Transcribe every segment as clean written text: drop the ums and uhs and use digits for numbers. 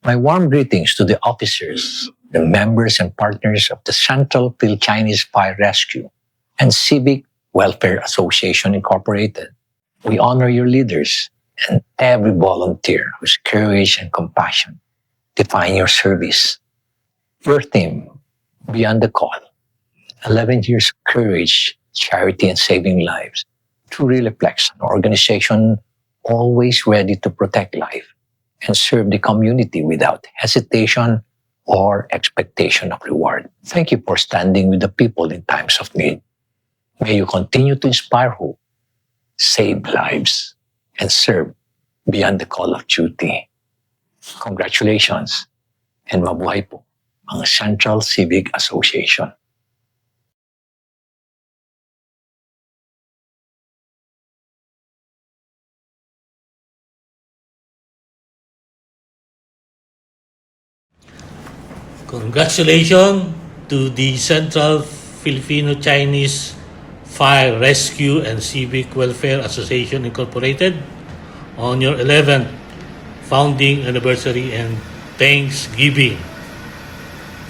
My warm greetings to the officers, the members and partners of the Central Phil-Chinese Fire Rescue and Civic Welfare Association Incorporated. We honor your leaders and every volunteer whose courage and compassion define your service. Your theme, Beyond the Call, 11 years of courage, charity, and saving lives, truly reflects an organization always ready to protect life and serve the community without hesitation or expectation of reward. Thank you for standing with the people in times of need. May you continue to inspire hope, save lives, and serve beyond the call of duty. Congratulations and mabuhay po ang Central Civic Association. Congratulations to the Central Filipino-Chinese Fire Rescue and Civic Welfare Association Incorporated on your 11th founding anniversary and Thanksgiving.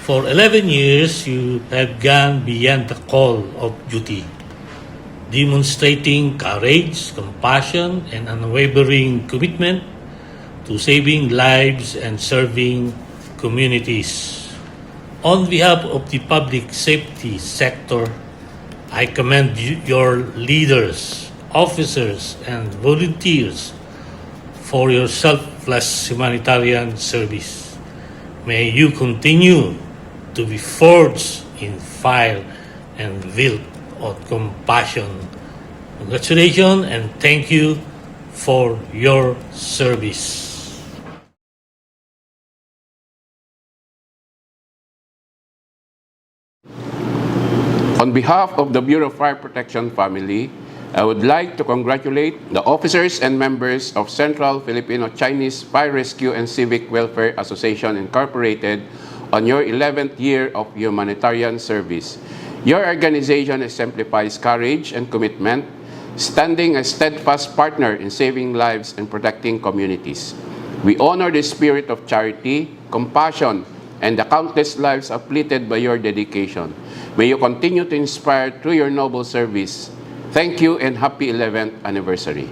For 11 years, you have gone beyond the call of duty, demonstrating courage, compassion, and unwavering commitment to saving lives and serving communities. On behalf of the public safety sector, I commend your leaders, officers, and volunteers for your selfless humanitarian service. May you continue to be forged in fire and built of compassion. Congratulations and thank you for your service. On behalf of the Bureau of Fire Protection family, I would like to congratulate the officers and members of Central Filipino-Chinese Fire Rescue and Civic Welfare Association Incorporated on your 11th year of humanitarian service. Your organization exemplifies courage and commitment, standing a steadfast partner in saving lives and protecting communities. We honor the spirit of charity, compassion, and the countless lives uplifted by your dedication. May you continue to inspire through your noble service. Thank you and happy 11th anniversary.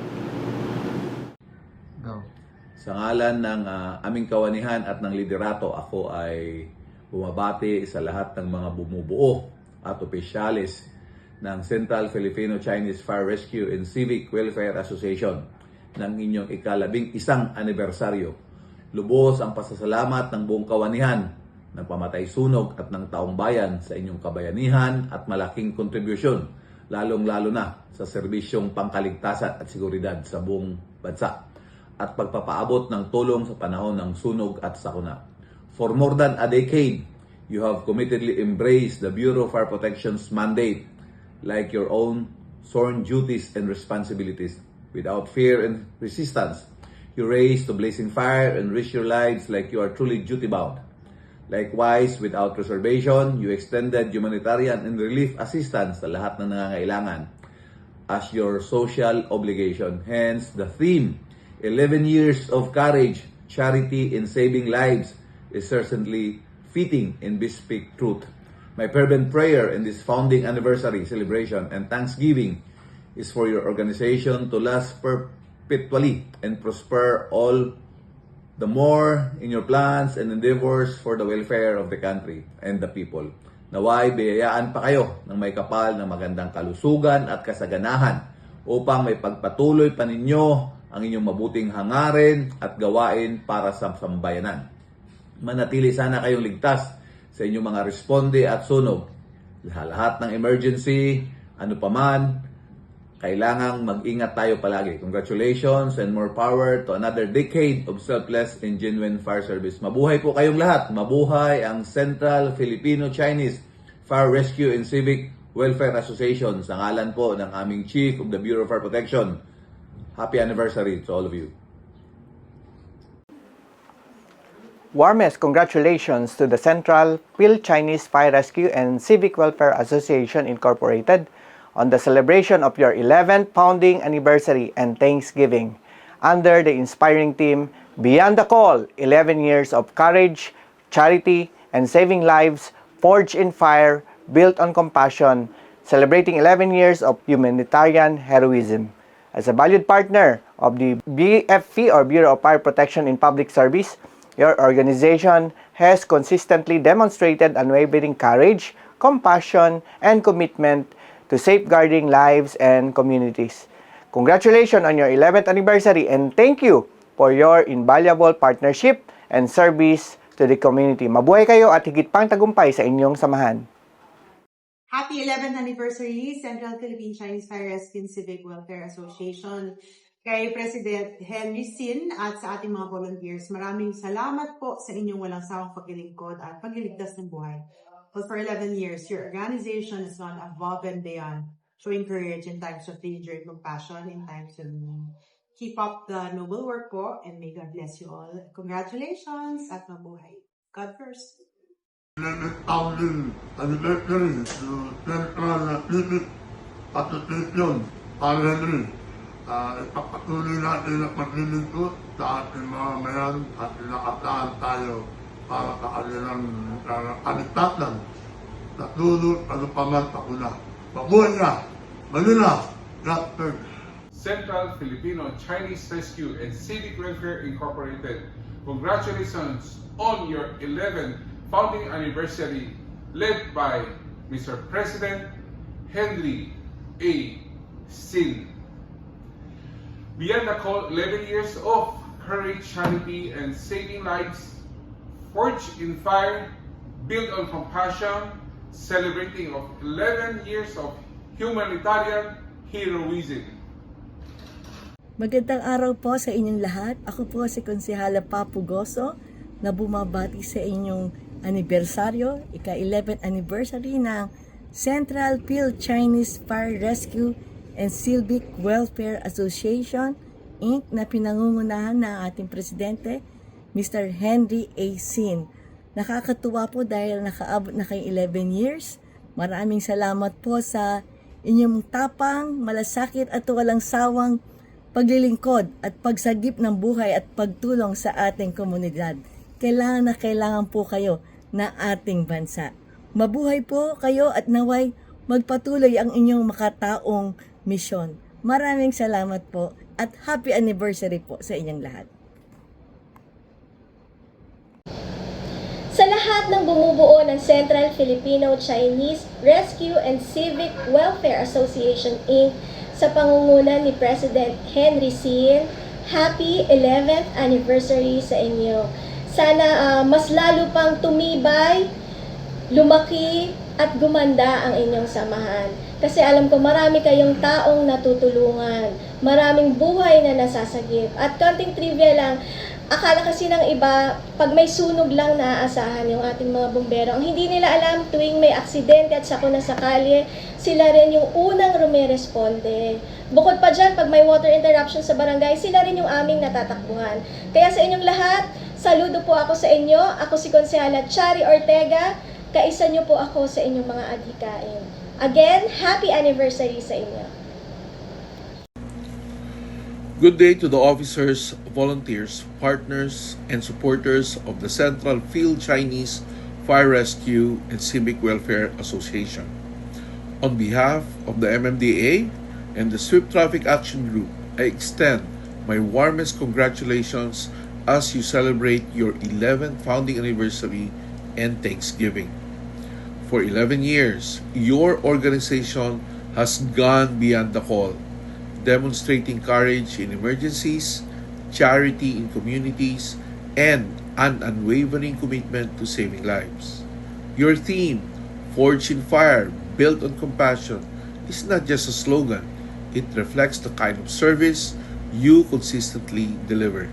Sa ngalan ng aming kawanihan at ng liderato, ako ay bumabati sa lahat ng mga bumubuo at opisyalis ng Central Filipino-Chinese Fire Rescue and Civic Welfare Association ng inyong ika-11 anibersaryo. Lubos ang pasasalamat ng buong kawanihan ng pamatay sunog at ng taong bayan sa inyong kabayanihan at malaking kontribusyon, lalong-lalo na sa serbisyong pangkaligtasan at seguridad sa buong bansa at pagpapaabot ng tulong sa panahon ng sunog at sakuna. For more than a decade, you have committedly embraced the Bureau of Fire Protection's mandate like your own sworn duties and responsibilities. Without fear and resistance, you race to blazing fire and risk your lives like you are truly duty-bound. Likewise, without reservation, you extended humanitarian and relief assistance sa lahat ng nangangailangan as your social obligation. Hence, the theme, 11 years of courage, charity, and saving lives is certainly fitting and bespeak truth. My fervent prayer in this founding anniversary celebration and Thanksgiving is for your organization to last perpetually and prosper all the more in your plans and endeavors for the welfare of the country and the people. Naway, biyayaan pa kayo ng may kapal ng magandang kalusugan at kasaganahan upang may pagpatuloy pa ninyo ang inyong mabuting hangarin at gawain para sa sambayanan. Manatili sana kayong ligtas sa inyong mga responde at sunog. Lahat ng emergency, ano paman, kailangang mag-ingat tayo palagi. Congratulations and more power to another decade of selfless and genuine fire service. Mabuhay po kayong lahat. Mabuhay ang Central Filipino-Chinese Fire Rescue and Civic Welfare Association. Sa ngalan po ng aming Chief of the Bureau of Fire Protection. Happy anniversary to all of you. Warmest congratulations to the Central Phil-Chinese Fire Rescue and Civic Welfare Association Incorporated on the celebration of your 11th founding anniversary and Thanksgiving. under the inspiring theme, Beyond the Call, 11 Years of Courage, Charity, and Saving Lives, Forged in Fire, Built on Compassion, celebrating 11 years of humanitarian heroism. As a valued partner of the BFP or Bureau of Fire Protection in Public Service, your organization has consistently demonstrated unwavering courage, compassion, and commitment to safeguarding lives and communities. Congratulations on your 11th anniversary and thank you for your invaluable partnership and service to the community. Mabuhay kayo at higit pang tagumpay sa inyong samahan. Happy 11th anniversary, Central Philippine Chinese Fire Rescue and Civic Welfare Association. Kay President Henry Sin at sa ating mga volunteers, maraming salamat po sa inyong walang sawang paglilingkod at pagliligtas ng buhay. Well, for 11 years, your organization has gone above and beyond, showing courage in times of danger and compassion in times of need. Keep up the noble work po and may God bless you all. Congratulations at mabuhay. God first. Founding anniversary to Central Civic Association, Father Henry. Ipapatuloy natin ang paglilingkod sa ating mga mayan at inaasahan tayo para sa kanilang kaligtasan sa dulot ano pa man sakuna. Mabuhay na! Manila! God first! Central Filipino Chinese Rescue and Civic Welfare Incorporated. Congratulations on your 11th founding anniversary led by Mr. President Henry A. Sin. Beyond the Call, 11 years of courage, charity, and saving lives, forged in fire, built on compassion, celebrating of 11 years of humanitarian heroism. Magandang araw po sa inyong lahat. Ako po si Konsehala Papu Goso na bumabati sa inyong anibersaryo, ika-11th anniversary ng Central Phil Chinese Fire Rescue and Civic Welfare Association, Inc. na pinangungunahan ng ating Presidente, Mr. Henry A. Sin. Nakakatuwa po dahil nakaabot na kay 11 years. Maraming salamat po sa inyong tapang, malasakit at walang sawang paglilingkod at pagsagip ng buhay at pagtulong sa ating komunidad. Kailangan na kailangan po kayo na ating bansa. Mabuhay po kayo at naway magpatuloy ang inyong makataong misyon. Maraming salamat po at happy anniversary po sa inyong lahat. Sa lahat ng bumubuo ng Central Filipino Chinese Rescue and Civic Welfare Association, Inc. sa pangunguna ni President Henry Sin, happy 11th anniversary sa inyo. Sana mas lalo pang tumibay, lumaki at gumanda ang inyong samahan. Kasi alam ko marami kayong taong natutulungan, maraming buhay na nasasagip. At konting trivia lang, akala kasi ng iba, pag may sunog lang naaasahan yung ating mga bumbero. Ang hindi nila alam, tuwing may aksidente at sakuna sa kalye, sila rin yung unang rumiresponde. Bukod pa dyan, pag may water interruption sa barangay, sila rin yung aming natatakbuhan. Kaya sa inyong lahat, saludo po ako sa inyo. Ako si Konsehala Chari Ortega. Kaisa niyo po ako sa inyong mga adhikain. Again, happy anniversary sa inyo. Good day to the officers, volunteers, partners, and supporters of the Central Phil Chinese Fire Rescue and Civic Welfare Association. On behalf of the MMDA and the Swift Traffic Action Group, I extend my warmest congratulations as you celebrate your 11th founding anniversary and Thanksgiving. For 11 years, your organization has gone beyond the call, demonstrating courage in emergencies, charity in communities, and an unwavering commitment to saving lives. Your theme, Forged in Fire, Built on Compassion, is not just a slogan. It reflects the kind of service you consistently deliver.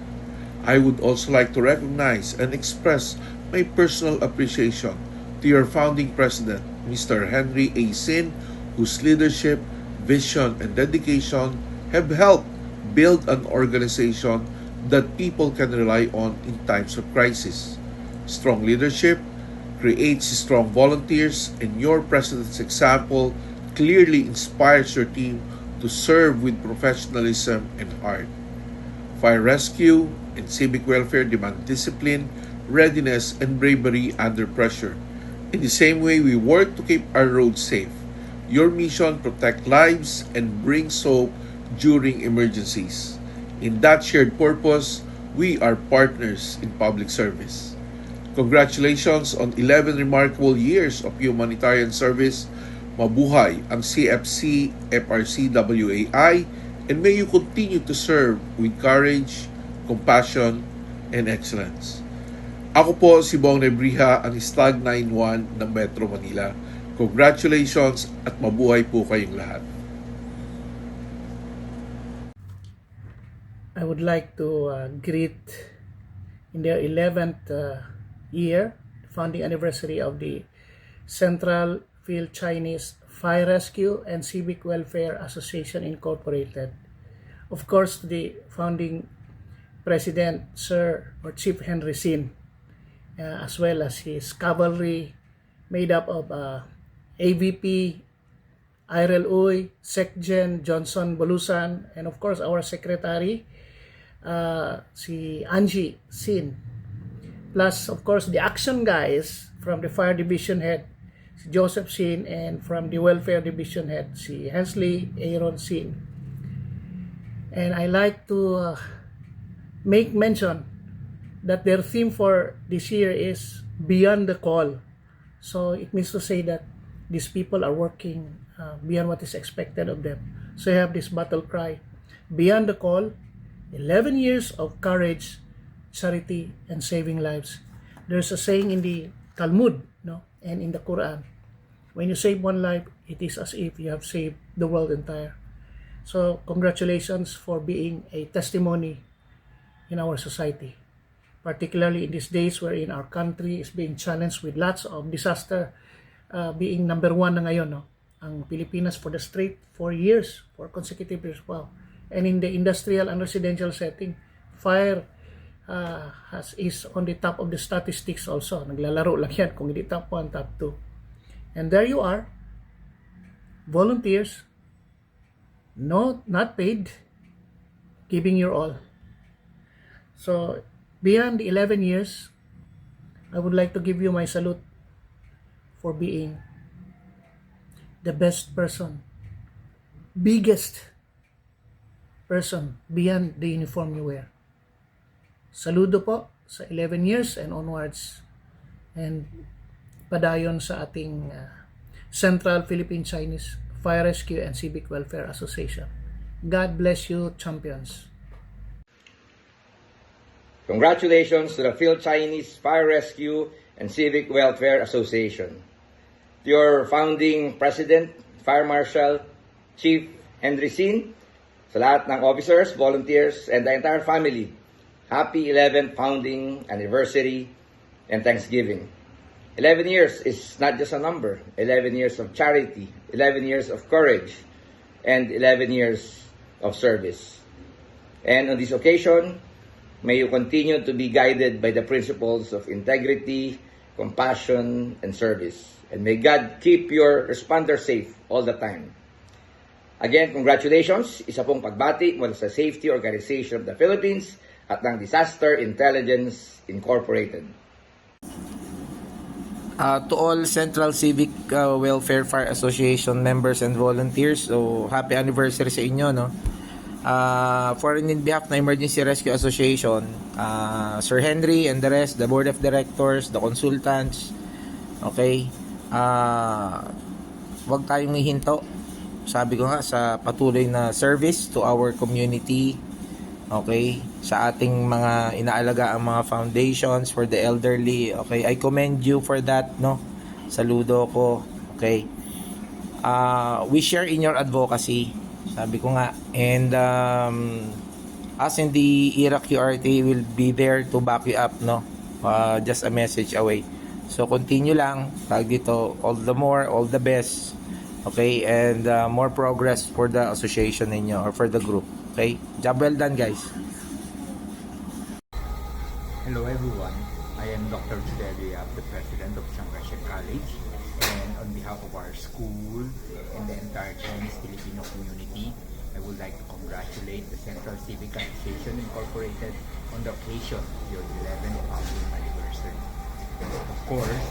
I would also like to recognize and express my personal appreciation to your founding president, Mr. Henry A. Sin, whose leadership, vision, and dedication have helped build an organization that people can rely on in times of crisis. Strong leadership creates strong volunteers, and your president's example clearly inspires your team to serve with professionalism and heart. Fire rescue and civic welfare demand discipline, readiness, and bravery under pressure. In the same way, we work to keep our roads safe. Your mission: protect lives and bring hope during emergencies. In that shared purpose, we are partners in public service. Congratulations on 11 remarkable years of humanitarian service. Mabuhay ang CFC FRCWAI, and may you continue to serve with courage, compassion, and excellence. Ako po si Bong Nebriha, ang Stag 91 ng Metro Manila. Congratulations at mabuhay po kayong lahat. I would like to greet in their 11th year, founding anniversary of the Central Phil Chinese Fire Rescue and Civic Welfare Association Incorporated. Of course, the founding President, Sir or Chief Henry Sin, as well as his cavalry made up of AVP Irel Uy, Secgen Johnson Bolusan, and of course our secretary, si Angie Sin. Plus, of course, the action guys from the Fire Division Head, si Joseph Sin, and from the Welfare Division Head, si Hensley Aaron Sin. And I like to make mention that their theme for this year is Beyond the Call. So it means to say that these people are working beyond what is expected of them. So you have this battle cry, Beyond the Call, 11 years of courage, charity, and saving lives. There's a saying in the Talmud, no, and in the Quran, when you save one life, it is as if you have saved the world entire. So congratulations for being a testimony in our society, particularly in these days wherein our country is being challenged with lots of disaster, being number one na ngayon, no? Ang Pilipinas for the straight 4 years, 4 consecutive years, wow. And in the industrial and residential setting, fire is on the top of the statistics also. Naglalaro lang yan kung hindi top 1, top 2. And there you are, volunteers, not paid, giving your all. So, beyond the 11 years, I would like to give you my salute for being the best person, biggest person beyond the uniform you wear. Saludo po sa 11 years and onwards, and padayon sa ating Central Philippine Chinese Fire Rescue and Civic Welfare Association. God bless you, champions. Congratulations to the Phil Chinese Fire Rescue and Civic Welfare Association. To your founding President, Fire Marshal Chief Henry Sin, sa lahat ng officers, volunteers, and the entire family, happy 11th founding anniversary and Thanksgiving. 11 years is not just a number. 11 years of charity, 11 years of courage, and 11 years of service. And on this occasion, may you continue to be guided by the principles of integrity, compassion, and service. And may God keep your responder safe all the time. Again, congratulations. Isa pong pagbati mula sa Safety Organization of the Philippines at ng Disaster Intelligence Incorporated. To all Central Civic Welfare Fire Association members and volunteers, so happy anniversary sa inyo, no? For in behalf ng Emergency Rescue Association, Sir Henry and the rest, the board of directors, the consultants, okay, wag tayong hihinto. Sabi ko nga, sa patuloy na service to our community, okay, sa ating mga inaalaga ang mga foundations for the elderly, okay, I commend you for that, no? Saludo ko, okay. We share in your advocacy, sabi ko nga, and us in the Iraq QRT will be there to back you up, no? Just a message away. So continue lang, tag dito, all the more, all the best, okay, and more progress for the association ninyo or for the group, okay? Job well done, guys. Hello everyone, I am Dr. Judelia, the president of Chiang Kai-shek College, and on behalf of our school and the entire Chinese Filipino community, I would like to congratulate the Central Civic Association Incorporated on the occasion of your 11th founding anniversary. Of course,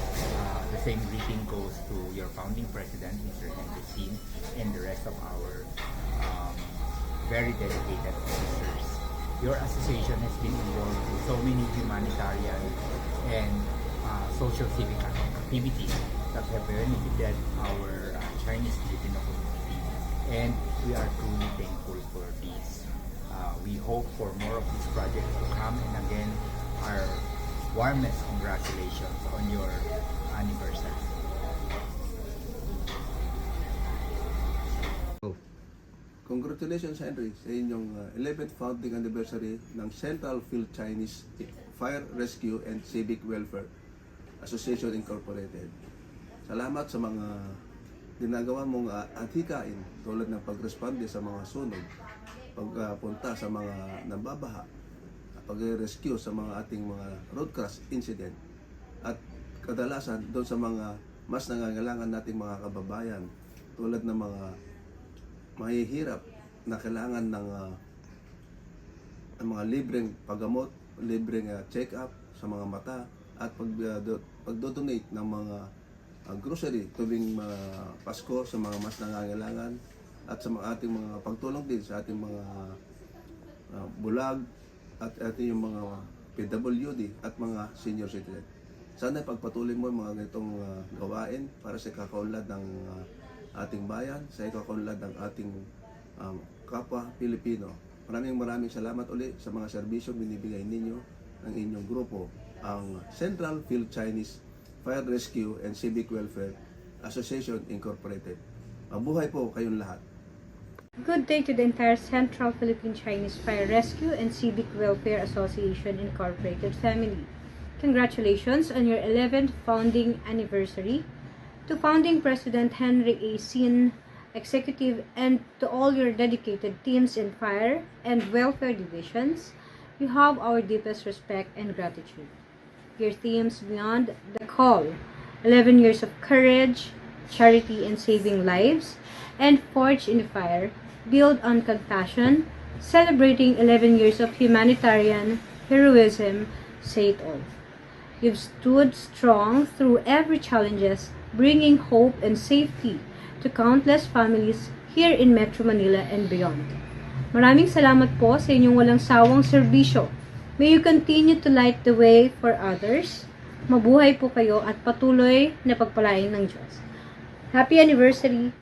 the same greeting goes to your founding president, Mr. Henry Sin, and the rest of our very dedicated officers. Your association has been involved in so many humanitarian and social civic activities that have benefited our Chinese Filipino community, and we are truly thankful for this. We hope for more of these projects to come, and again, our warmest congratulations on your anniversary. Congratulations, Henry, sa inyong 11th founding anniversary ng Central Field Chinese Fire Rescue and Civic Welfare Association Incorporated. Salamat sa mga ginagawa mong atikain tulad ng pagresponde sa mga sunog, pagpunta sa mga nambabaha, pag-rescue sa mga ating mga road crash incident, at kadalasan doon sa mga mas nangangailangan nating mga kababayan tulad ng mga mahihirap na kailangan ng mga libreng paggamot, libreng check-up sa mga mata, at pagdodonate ng mga grocery tuwing Pasko sa mga mas nangangailangan, at sa mga ating mga pagtulong din sa ating mga bulag at ating yung mga PWD at mga senior citizen. Sana pagpatuloy mo mga ganitong gawain para sa kakaunlad ng ating bayan, sa kakaunlad ng ating kapwa Pilipino. Maraming salamat ulit sa mga serbisyong binibigay ninyo ng inyong grupo, ang Central Field Chinese Fire Rescue and Civic Welfare Association Incorporated. Mabuhay po kayong lahat. Good day to the entire Central Philippine Chinese Fire Rescue and Civic Welfare Association Incorporated family. Congratulations on your 11th founding anniversary. To founding President Henry A. Sin, executive, and to all your dedicated teams in fire and welfare divisions, you have our deepest respect and gratitude. Your themes beyond the call, 11 years of courage, charity, and saving lives, and Forged in the Fire, build on compassion, celebrating 11 years of humanitarian heroism, say it all. You've stood strong through every challenges, bringing hope and safety to countless families here in Metro Manila and beyond. Maraming salamat po sa inyong walang sawang serbisyo. May you continue to light the way for others. Mabuhay po kayo at patuloy na pagpalain ng Diyos. Happy anniversary!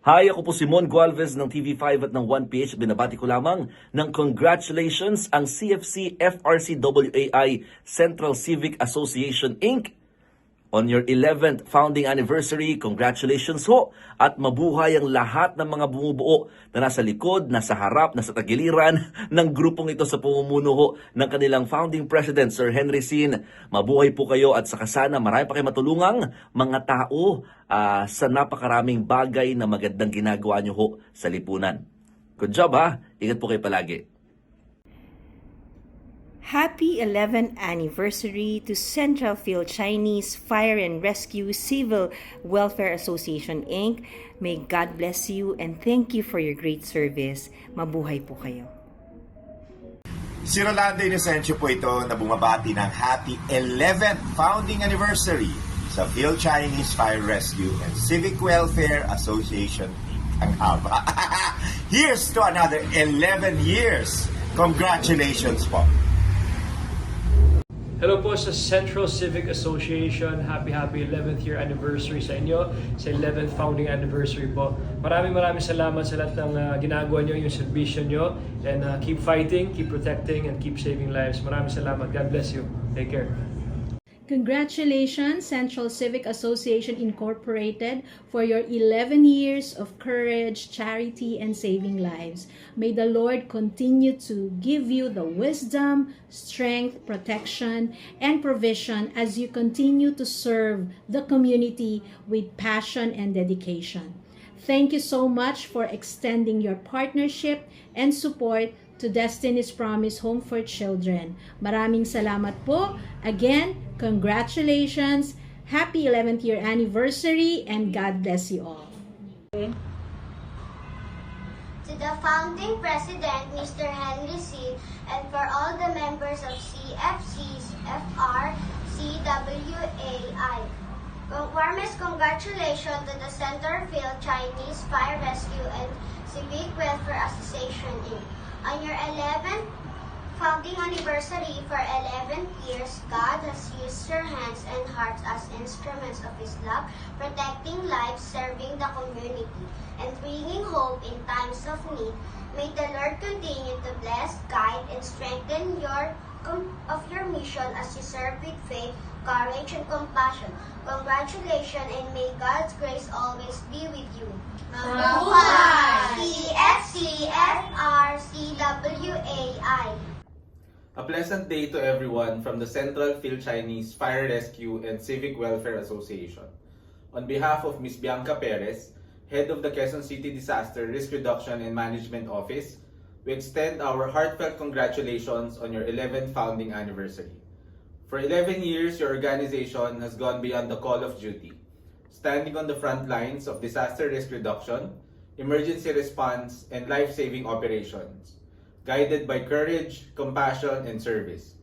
Hi, ako po si Mon Gualvez ng TV5 at ng 1PH. Binabati ko lamang ng congratulations ang CFC FRCWAI Central Civic Association Inc. on your 11th founding anniversary. Congratulations ho, at mabuhay ang lahat ng mga bumubuo na nasa likod, nasa harap, nasa tagiliran ng grupong ito sa pamumuno ho ng kanilang founding president, Sir Henry Sin. Mabuhay po kayo at saka sana marami pa kayo matulungang mga tao sa napakaraming bagay na magandang ginagawa nyo ho sa lipunan. Good job ha, ingat po kayo palagi. Happy 11th anniversary to Central Field Chinese Fire and Rescue Civil Welfare Association Inc. May God bless you and thank you for your great service. Mabuhay po kayo. Si Rolando Inocencio po ito na bumabati ng happy 11th founding anniversary sa Field Chinese Fire Rescue and Civic Welfare Association Inc. Ang haba. Here's to another 11 years. Congratulations po. Hello po sa Central Civic Association. Happy 11th year anniversary sa inyo. Sa 11th founding anniversary po. Maraming salamat sa lahat ng ginagawa nyo, yung servisyo nyo. And keep fighting, keep protecting, and keep saving lives. Maraming salamat. God bless you. Take care. Congratulations, Central Civic Association Incorporated, for your 11 years of courage, charity, and saving lives. May the Lord continue to give you the wisdom, strength, protection, and provision as you continue to serve the community with passion and dedication. Thank you so much for extending your partnership and support to Destiny's Promise Home for Children. Maraming salamat po. Again, congratulations, happy 11th year anniversary, and God bless you all. to the founding president, Mr. Henry C., and for all the members of CFC's FR, CWAI. Warmest congratulations to the Centerfield Chinese Fire Rescue and Civic Welfare Association Inc. On your 11th founding anniversary for 11 years, God has used your hands and hearts as instruments of His love, protecting lives, serving the community, and bringing hope in times of need. May the Lord continue to bless, guide, and strengthen your mission as you serve with faith, courage, and compassion. Congratulations, and may God's grace always be with you. Mabuhay! CFC, FR, CWAI. A pleasant day to everyone from the Central Phil Chinese Fire Rescue and Civic Welfare Association. On behalf of Ms. Bianca Perez, Head of the Quezon City Disaster Risk Reduction and Management Office, we extend our heartfelt congratulations on your 11th founding anniversary. For 11 years, your organization has gone beyond the call of duty, standing on the front lines of disaster risk reduction, emergency response, and life-saving operations, guided by courage, compassion, and service.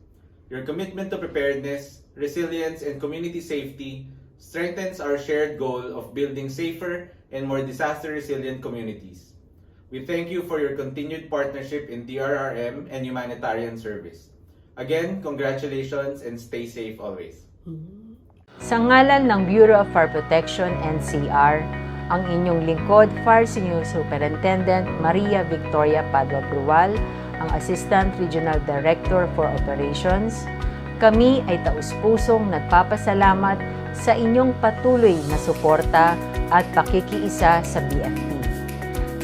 Your commitment to preparedness, resilience, and community safety strengthens our shared goal of building safer and more disaster-resilient communities. We thank you for your continued partnership in DRRM and humanitarian service. Again, congratulations and stay safe always. Sa ngalan ng Bureau of Fire Protection NCR, ang inyong lingkod, Fire Senior Superintendent Maria Victoria Padua Brual, ang Assistant Regional Director for Operations, kami ay taus-pusong nagpapasalamat sa inyong patuloy na suporta at pakikiisa sa BFP.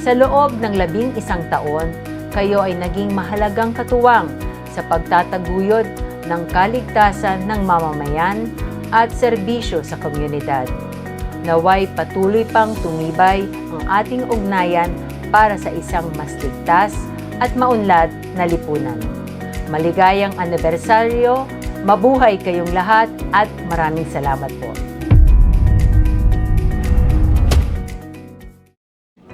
Sa loob ng 11 taon, kayo ay naging mahalagang katuwang sa pagtataguyod ng kaligtasan ng mamamayan at serbisyo sa komunidad. Naway patuloy pang tumibay ang ating ugnayan para sa isang mas ligtas at maunlad na lipunan. Maligayang anibersaryo, mabuhay kayong lahat at maraming salamat po.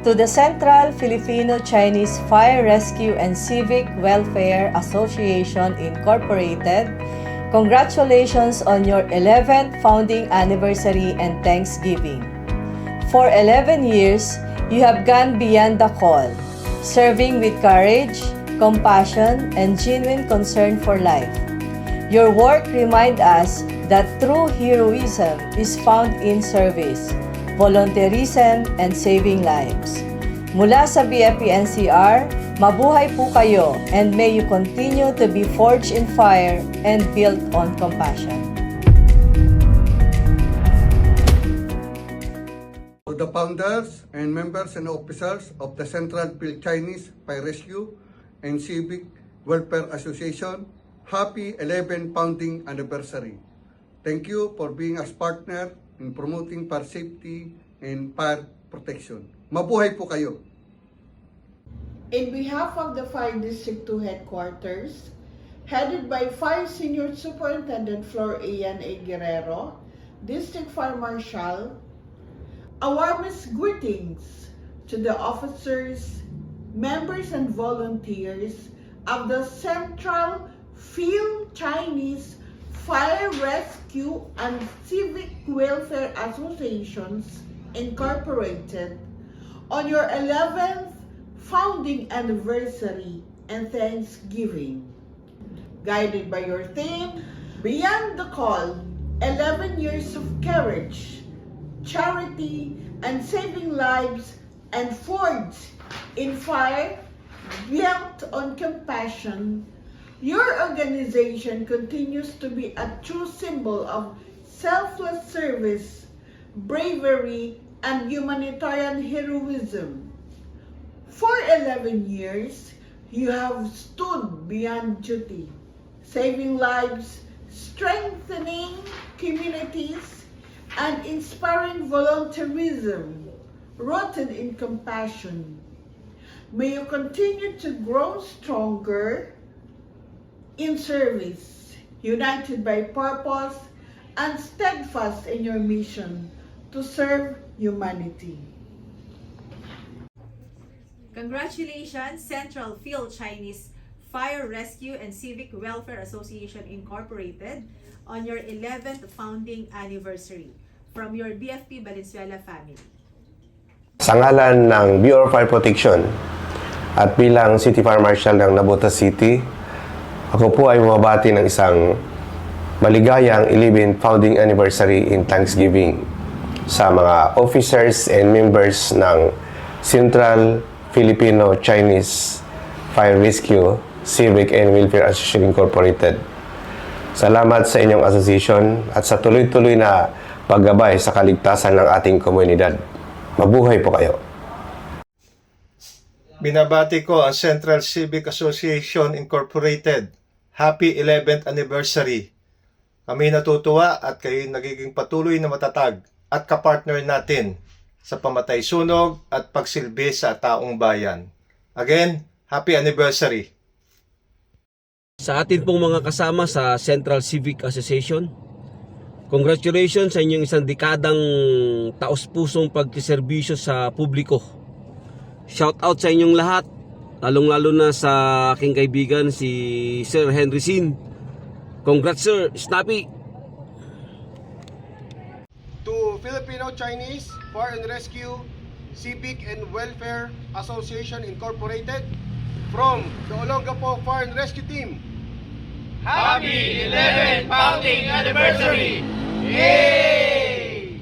To the Central Filipino-Chinese Fire Rescue and Civic Welfare Association Incorporated, congratulations on your 11th founding anniversary and Thanksgiving. For 11 years, you have gone beyond the call, serving with courage, compassion, and genuine concern for life. Your work reminds us that true heroism is found in service, volunteerism, and saving lives. Mula sa BFP-NCR, mabuhay po kayo and may you continue to be forged in fire and built on compassion. To the founders and members and officers of the Central Phil Chinese Fire Rescue and Civic Welfare Association, happy 11th founding anniversary. Thank you for being as partner in promoting fire safety and fire protection. Mabuhay po kayo! In behalf of the Fire District 2 Headquarters, headed by Fire Senior Superintendent Flor Ian A. Guerrero, District Fire Marshal, a warmest greetings to the officers, members, and volunteers of the Central Phil Chinese Fire Rescue and Civic Welfare Associations Incorporated on your 11th founding anniversary and Thanksgiving. Guided by your theme, Beyond the Call, 11 years of courage, charity, and saving lives, and forged in fire, built on compassion, your organization continues to be a true symbol of selfless service, bravery, and humanitarian heroism. For 11 years, you have stood beyond duty, saving lives, strengthening communities, and inspiring volunteerism rooted in compassion. May you continue to grow stronger in service, united by purpose, and steadfast in your mission to serve humanity. Congratulations, Central Phil Chinese Fire Rescue and Civic Welfare Association Incorporated on your 11th founding anniversary from your BFP Valenzuela family. Sa ngalan ng Bureau of Fire Protection at bilang City Fire Marshal ng Navotas City, ako po ay bumabati ng isang maligayang 11th founding anniversary in Thanksgiving sa mga officers and members ng Central Filipino Chinese Fire Rescue, Civic and Welfare Association Incorporated. Salamat sa inyong association at sa tuloy-tuloy na paggabay sa kaligtasan ng ating komunidad. Mabuhay po kayo. Binabati ko ang Central Civic Association Incorporated. Happy 11th anniversary. Kami natutuwa at kayo nagiging patuloy na matatag at kapartner natin sa pamatay sunog at pagsilbi sa taong bayan. Again, happy anniversary. Sa atin pong mga kasama sa Central Civic Association, congratulations sa inyong isang dekadang taos-pusong pagkiserbisyo sa publiko. Shout out sa inyong lahat, lalong-lalo na sa aking kaibigan si Sir Henry Sin. Congrats Sir, Snappy! To Filipino Chinese Fire and Rescue Civic and Welfare Association Incorporated from the Olongapo Fire and Rescue Team. Happy 11th founding anniversary! Yay!